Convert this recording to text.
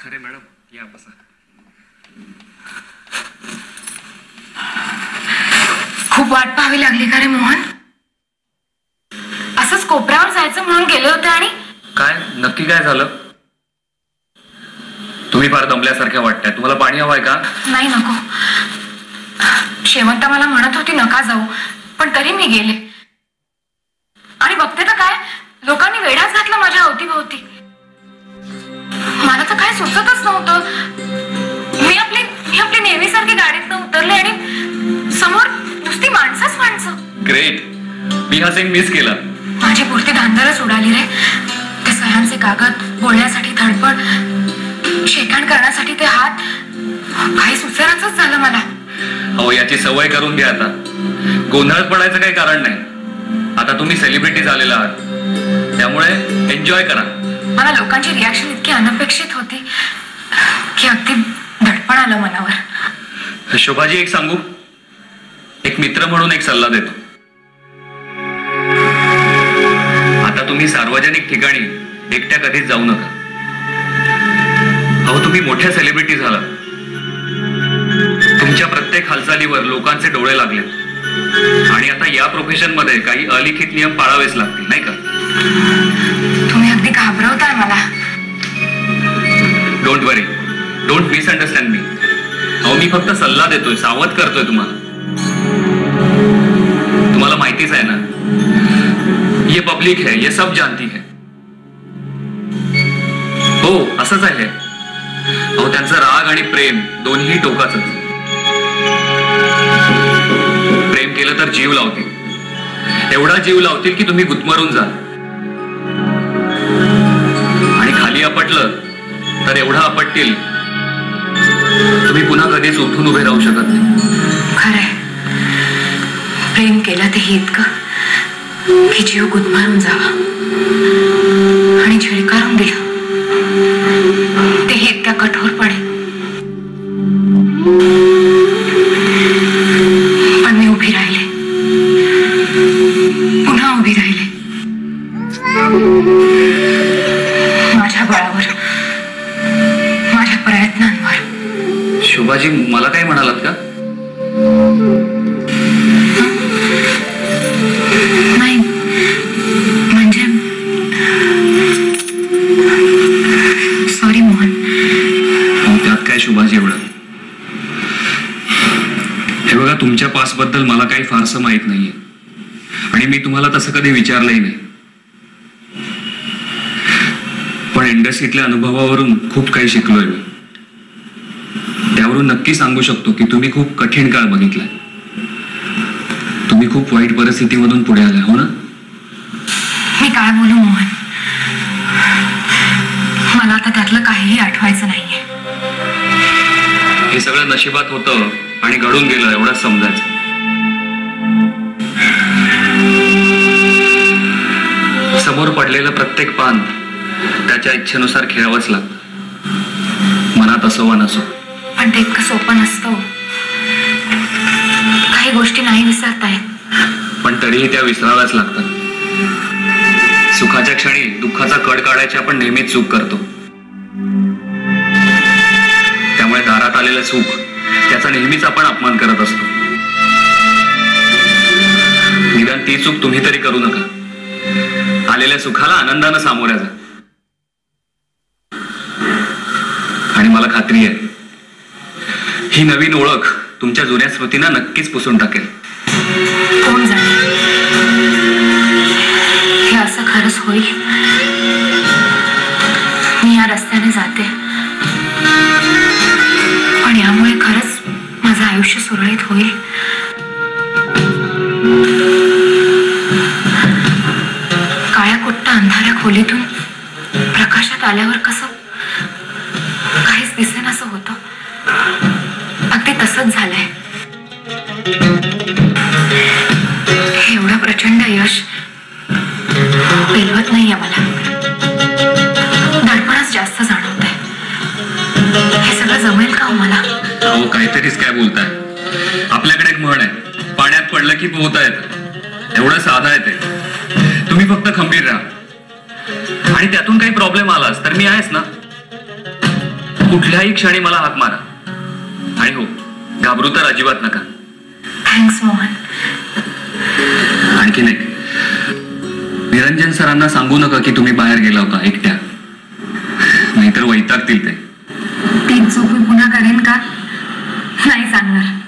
अरे मॅडम या बसा. खूप वाट पाहावी लागली का रे मोहन? असंच कोपऱ्यावर जायचं म्हणून गेले होते आणि काय नक्की काय झालं? तुम्ही फार दमल्यासारख्या वाटताय. तुम्हाला पाणी हवंय का? नाही नको. शेवंता मला म्हणत होती नका जाऊ, पण तरी मी गेले आणि बघते तर काय लोकांनी वेढाच घातला माझ्या अवतीभोवती. मला तर काय सुचतच नव्हतं. मी आपली नेहमीसारखी गाडीतनं उतरले आणि समोर नुसती माणसंच माणसं. ग्रेट. मी हा सीन मिस केला. माझी पुरती धांदरच उडाली रे. ते सह्यांचे कागद, बोलण्यासाठी धडपड, शेकाण करण्यासाठी ते हात, काही सुचेनाच झालं मला. अहो याची सवय करून घ्या आता. गोंधळात पडायचं काही कारण नाही. आता तुम्ही सेलिब्रिटी झालेला आहात, त्यामुळे एन्जॉय करा. मला लोकांची रिॲक्शन इतकी अनपेक्षित होती की अगदी धडपण आलं मनावर. शोभाजी एक सांगू? एक मित्र म्हणून एक सल्ला देतो. आता तुम्ही सार्वजनिक ठिकाणी एकट्या कधीच जाऊ नका. अहो तुम्ही मोठ्या सेलिब्रिटी झाला. तुमच्या प्रत्येक हालचालीवर लोकांचे डोळे लागलेत आणि आता या प्रोफेशन मध्ये काही अलिखित नियम पाळावेच लागतील, नाही का? तुम्ही अगदी घाबरवताय मला. डोंट वरी, डोंट मिसअंडरस्टँड मी. अहो मी फक्त सल्ला देतोय, सावध करतोय तुम्हाला. तुम्हाला माहितीच आहे ना, ये पब्लिक है, ये सब जानती है. हो असंच आहे. अहो त्यांचं राग आणि प्रेम दोन्ही टोकाचंच. प्रेम केलं तर जीव लावतील, एवढा जीव लावतील की तुम्ही गुदमरून जाल. आणि खाली आपटलं तर एवढा आपटतील तुम्ही पुन्हा कधीच उठून उभे राहू शकत नाही. खरंय. प्रेम केलं ते इतकं की जीव गुदमरून जावा आणि झिडकारून दिलं ते इतक्या कठोरपणे. पण मी उभी राहिले, पुन्हा उभी राहिले माझ्या बळावर, माझ्या प्रयत्नांवर. शोभाजी मला काय म्हणालात का? नाही म्हणजे सॉरी मोहन. त्यात काय शोभाजी एवढं? हे बघा तुमच्या पास बद्दल मला काही फारसं माहित नाहीये आणि मी तुम्हाला तसं कधी विचारलंही नाही. पण इंडस्ट्रीतल्या अनुभवावरून खूप काही शिकलोय मी. त्यावरून नक्की सांगू शकतो की तुम्ही खूप कठीण काळ बघितलाय. तुम्ही खूप वाईट परिस्थितीमधून पुढे आलाय, हो ना? मी काय बोलू मोहन, मला आता त्यातलं काहीही आठवायचं नाहीये. हे सगळं नशिबात होतं आणि घडून गेलं एवढंच समजायचं. समोर पडलेलं प्रत्येक पान त्याच्या इच्छेनुसार खेळावंच लागतं, मनात असो वा नसो. पण ते इतकं सोपं नसतं. काही गोष्टी नाही विसरता येत, पण तरीही त्या विसराव्याच लागतात. सुखाच्या क्षणी दुःखाचा कड काढायची आपण नेहमीच चूक करतो. त्यामुळे दारात आलेलं सुख त्याचा नेहमीच आपण अपमान करत असतो. निदान ती चूक तुम्ही तरी करू नका. आलेल्या सुखाला आनंदानं सामोऱ्या जा. आणि मला खात्री आहे ही नवीन ओळख तुमच्या जुन्या स्मृतींना नक्कीच पुसून टाकेल. कोण जाणे हे असं खरंच होईल. मी या रस्त्याने जाते पण यामुळे खरंच माझं आयुष्य सुरळीत होईल. काळ्या कुट्ट अंधाऱ्या खोलीतून प्रकाशात आल्यावर कसं काहीच दिसेनासं होतं, अगदी तसंच झालंय. हे एवढं प्रचंड यश पेलवत नाहीये मला. दडपणच जास्त जाणवत आहे. हे सगळं जमेल का मला? अहो काहीतरीच काय बोलताय. आपल्याकडे एक म्हण आहे, पाण्यात पडलं की पोहता येतं. एवढं साधं आहे ते. तुम्ही फक्त खंबीर राहा आणि त्यातून काही प्रॉब्लेम आलाच तर मी आहेच ना. कुठल्याही क्षणी मला हाक मारा. आणि हो, घाबरू तर अजिबात नका. थँक्स मोहन. आणखी नाही, निरंजन सरांना सांगू नका की तुम्ही बाहेर गेला होता एकट्या, नाहीतर वैतागतील ते. ती चूक मी पुन्हा करेन का? नाही सांगणार.